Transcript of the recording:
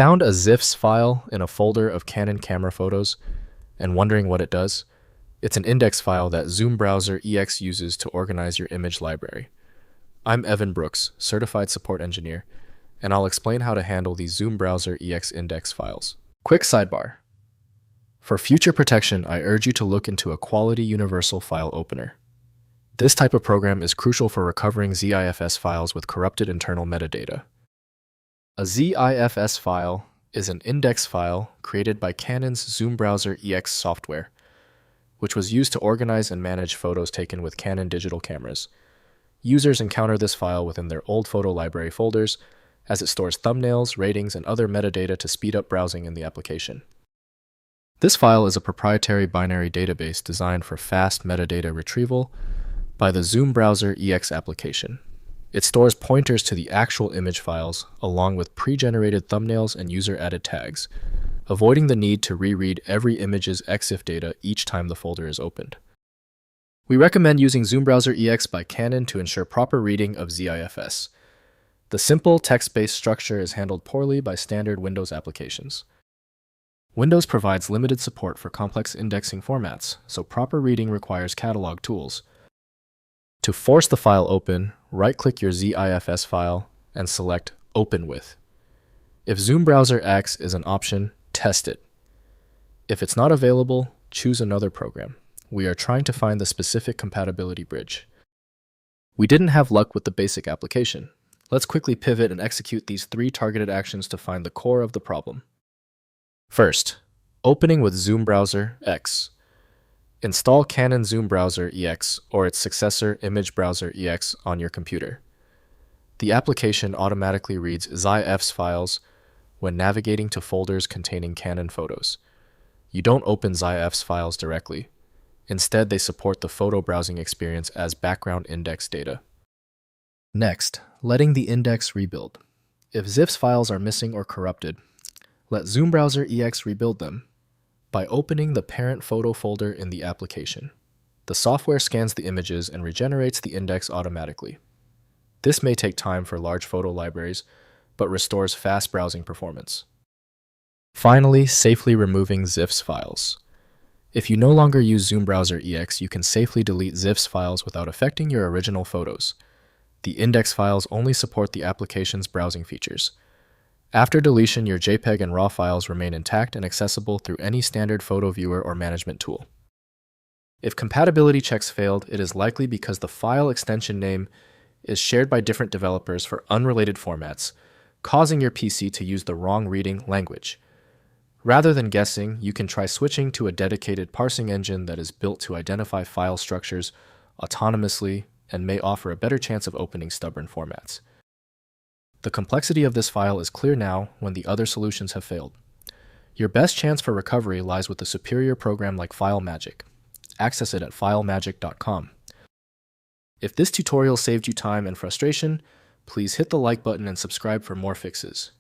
Found a ZIFS file in a folder of Canon camera photos and wondering what it does? It's an index file that ZoomBrowser EX uses to organize your image library. I'm Evan Brooks, Certified Support Engineer, and I'll explain how to handle these ZoomBrowser EX index files. Quick sidebar. For future protection, I urge you to look into a quality universal file opener. This type of program is crucial for recovering ZIFS files with corrupted internal metadata. A ZIFS file is an index file created by Canon's ZoomBrowser EX software, which was used to organize and manage photos taken with Canon digital cameras. Users encounter this file within their old photo library folders, as it stores thumbnails, ratings, and other metadata to speed up browsing in the application. This file is a proprietary binary database designed for fast metadata retrieval by the ZoomBrowser EX application. It stores pointers to the actual image files along with pre-generated thumbnails and user-added tags, avoiding the need to reread every image's EXIF data each time the folder is opened. We recommend using ZoomBrowser EX by Canon to ensure proper reading of ZIFS. The simple text-based structure is handled poorly by standard Windows applications. Windows provides limited support for complex indexing formats, so proper reading requires catalog tools. To force the file open, right-click your ZIFS file and select Open With. If ZoomBrowser EX is an option, test it. If it's not available, choose another program. We are trying to find the specific compatibility bridge. We didn't have luck with the basic application. Let's quickly pivot and execute these 3 targeted actions to find the core of the problem. First, opening with ZoomBrowser EX. Install Canon ZoomBrowser EX or its successor ImageBrowser EX on your computer. The application automatically reads ZIFS files when navigating to folders containing Canon photos. You don't open ZIFS files directly. Instead, they support the photo browsing experience as background index data. Next, letting the index rebuild. If ZIFS files are missing or corrupted, let ZoomBrowser EX rebuild them by opening the parent photo folder in the application. The software scans the images and regenerates the index automatically. This may take time for large photo libraries, but restores fast browsing performance. Finally, safely removing ZIFS files. If you no longer use ZoomBrowser EX, you can safely delete ZIFS files without affecting your original photos. The index files only support the application's browsing features. After deletion, your JPEG and RAW files remain intact and accessible through any standard photo viewer or management tool. If compatibility checks failed, it is likely because the file extension name is shared by different developers for unrelated formats, causing your PC to use the wrong reading language. Rather than guessing, you can try switching to a dedicated parsing engine that is built to identify file structures autonomously and may offer a better chance of opening stubborn formats. The complexity of this file is clear now when the other solutions have failed. Your best chance for recovery lies with a superior program like FileMagick. Access it at filemagick.com. If this tutorial saved you time and frustration, please hit the like button and subscribe for more fixes.